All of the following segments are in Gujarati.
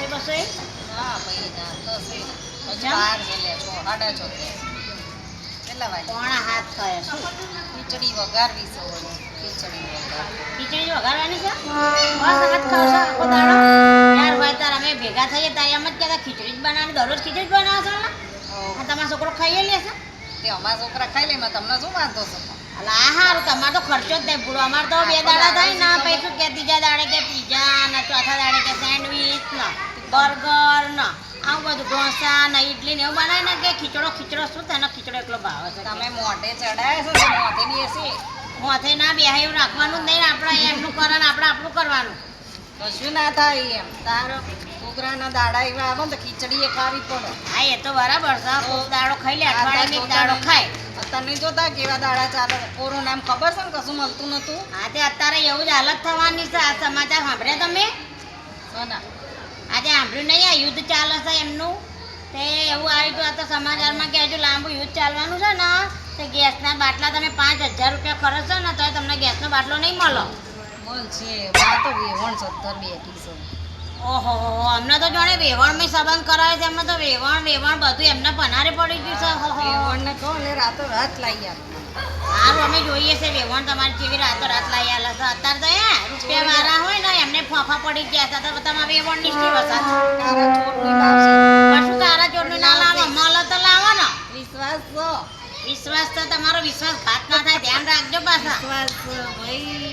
રસોઈ બસોઈ હા ભાઈ ના તો છે હજી બહાર ગયેલા છો 6:30 કેટલા વાગે પોણા હાથ થયા શું ખીચડી વઘારવી છે ખીચડી વઘારવાની છે બસ હાથ ખાવશો આખો દાડો યાર હોય તાર અમે ભેગા થઈએ તારે એમ જ કહેતા ખીચડી જ બનાવવાની દરરોજ ખીચડી જ બનાવો છો આ તમારો છોકરો ખાઈ લે છે તે અમારા છોકરા ખાઈ લે તમને શું વાંધો છે અલા આ સારું તમારે તો ખર્ચો જ નહીં પૂરો અમારે તો 2 દાડા થાય ને પછી શું કે ત્રીજા દાડે કે પીઝા ને ચોથા દાડે કે સેન્ડવીચ ને બર્ગર ને આવું બધું ઢોસા ને ઇડલી ને એવું બનાવે ને કે ખીચડો શું તેનો ખીચડો એકલો ભાવે છે તમે મોઢે ચડાયા છો મોઢે બેસી મોથે ના બેહે એવું રાખવાનું જ નહીં આપણે એમનું કરે ને આપણે આપણું કરવાનું કશું ના થાય એમ તારો છોકરાના દાડા એવા આવે ને તો ખીચડી એ ખાવી પડે હા એ તો બરાબર છે કોક દાડો ખાઈ લે અઠવાડિયામાં એક દાડો ખાય તને જોતા કેવા દાડા ચાલે કોરોના એમ ખબર છે ને કશું મળતું નતું હા તે અત્યારે એવું જ હાલત થવાની છે આ સમાચાર સાંભળ્યા તમે સોના આજે સાંભળ્યું નહીં આ યુદ્ધ ચાલે છે એમનું તે એવું આવ્યું હતું આ તો સમાચારમાં કે હજુ લાંબુ યુદ્ધ ચાલવાનું છે ને તે ગેસના બાટલા તમે 5,000 રૂપિયા ખર્ચો ને તો તમને ગેસનો બાટલો નહીં મળો મળશે આ તો વેવણ 17 બેઠી છે ઓહો અમને તો જાણે વેવણમાં સંબંધ કરાવે છે એમને તો વેવણ બધું એમને પનારે પડી ગયું છે વેવણને કહો ને રાતો રાત લાવી આપે સારું અમે જોઈએ છે વેવણ તમારી કેવી રાતો રાત લાવી આલે છે અત્યારે તો રૂપિયા વાળા હોય ને એમને ફાંફા પડી ગયા છે તો તમારે વેવણ ની કેવી વસાત કારા ચોરની લાવશે કશું કારા ચોરનું ના લાવો મળે તો લાવો ને વિશ્વાસ તો તમારો વિશ્વાસઘાત ના થાય ધ્યાન રાખજો પાછા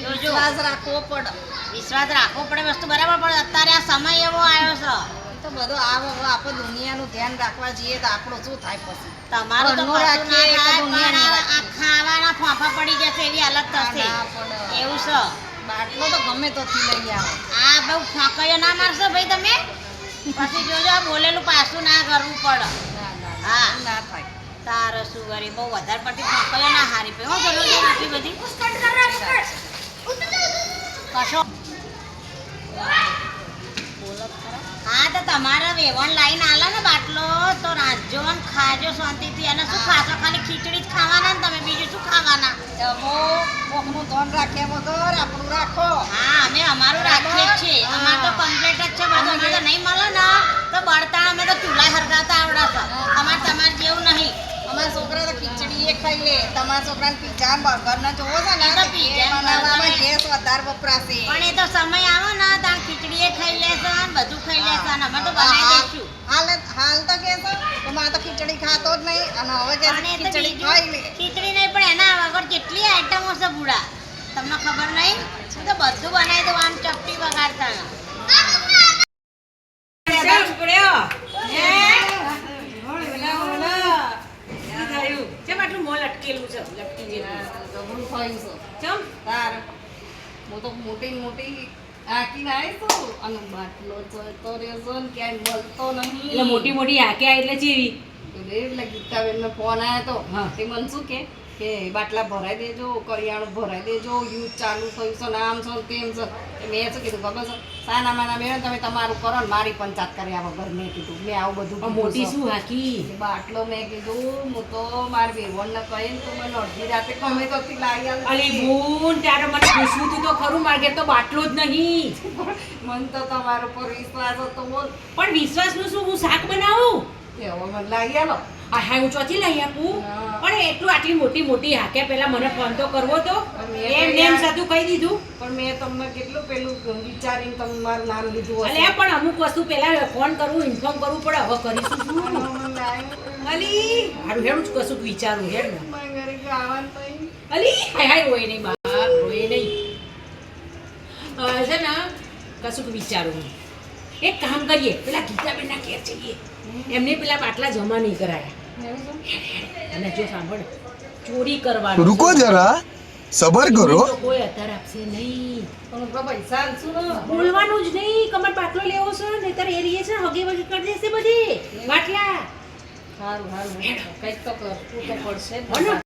વિશ્વાસ રાખવો પડે વિશ્વાસ રાખવો પડે વસ્તુ બરાબર પડે અત્યારે આ સમય એવો આવ્યો છે તો બધો આપણે દુનિયાનું ધ્યાન રાખવા જઈએ તો આપણું શું થાય પછી તમારું તો કશું ના થાય પણ આ ખાવાના ફાંફા પડી જશે એવી હાલત થશે એવું છે બાટલો તો ગમે તો થી લઈ આવો આ બહુ ફાંકયો ના મારશો ભાઈ તમે પછી જોજો આ બોલેલું પાછું ના કરવું પડે હા ના થાય તારે શું કરી બહુ વધારે પડતી ફાંકયો ના હારી પે હો જરૂર આટલી બધી કશો હા તો તમારા વેવણ લાઈન આલે ને બાટલો તો રાંધજો ને ખાજો શાંતિથી અને શું ખાશો ખાલી ખીચડી જ ખાવાના ને તમે બીજું શું ખાવાના કોકનું ધન રાખ્યા વગર આપણું રાખો હા અમે અમારું રાખીએ જ છીએ અમારે તો કમ્પ્લીટ જ છે બધું અમારે તો નહીં મળે ને તો બળતાણ અમે તો ચૂલા હરગાતા આવડે છે તમારે જેવું નહીં અમારા છોકરા તો ખીચડી એ ખાઈ લે તમારા છોકરાને પીઝા બર્ગર ને જોવો છે ને તો પીઝા બનાવવામાં ગેસ વધારે વપરાશે પણ એ તો સમય આવે ને ત્યાં ખીચડી એ ખાઈ લેશે ને બધું ખાઈ લેશે અને અમે તો બનાવી દઈશું હાલ તો કે છે મારે તો ખીચડી ખાતો જ નહીં અને હવે કે ખીચડી ખાઈ લે ખીચડી નહીં પણ એના વગર કેટલી આઈટમો છે બુડા તમને ખબર નહીં હું તો બધું બનાવી દઉં આમ ચપટી વગાડતા હું તો મોટી આંકી નાખી છું અને બાટલો તો રેઝો ને ક્યાંય મળતો નહીં એટલે મોટી હાકે એટલે ચેવી એટલે ગીતાબેન નો ફોન આવ્યો તો તે મને શું કે બાટલા ભરાઈ દેજો કરિયાણું ભરાઈ દેજો યુદ્ધ ચાલુ થયું છે નામ છે તેમ છે મેં શું કીધું ખબર છે સાના માના મેળો તમે તમારું કરો ને મારી પંચાયત કર્યા વગર મેં કીધું મેં આવું બધું મોટી શું હાકી બાટલો મેં કીધું હું તો મારી વેવણ ને કહીને તું મને અડધી રાતે ગમે તો લાવી અલી બૂન ત્યારે મને પૂછવું તું તો ખરું મારે તો બાટલો જ નહીં મને તો તમારો પર વિશ્વાસ હતો બોલ પણ વિશ્વાસનું શું હું શાક બનાવું તે હવે મને લાવી આલો હા હું ચોથી લઈ આપું પણ એટલું આટલી મોટી હાકે પેલા મને ફોન તો કરવો તો એમ નેમ સાતું કહી દીધું પણ મેં તમને કેટલું પેલું વિચારીને તમે મારું નામ લીધું અલે પણ અમુક વસ્તુ પેલા ફોન કરવું ઇન્ફોર્મ કરવું પડે હવે કરીશું શું અલી મારું હેડું જ કશું વિચારું હેડ ને અલી હાય રોય નહીં બાપ રોય નહીં છે ને કશું વિચારું એક કામ કરીએ પેલા ગીતાબેનના ઘેર જઈએ એમને પેલા બાટલા જમા નહીં કરાયા અને જો સાંભળ ચોરી કરવાનું रुको जरा सबर करो કોઈ અત્યારે આપશે નહીં પણ પૈસા શું બોલવાનું જ નહીં કમર બાટલો લેવો છે નહીતર એ રીએ છે હગે વગે કરી દેશે બધી બાટલા સારું કંઈક તો કરવું તો પડશે ને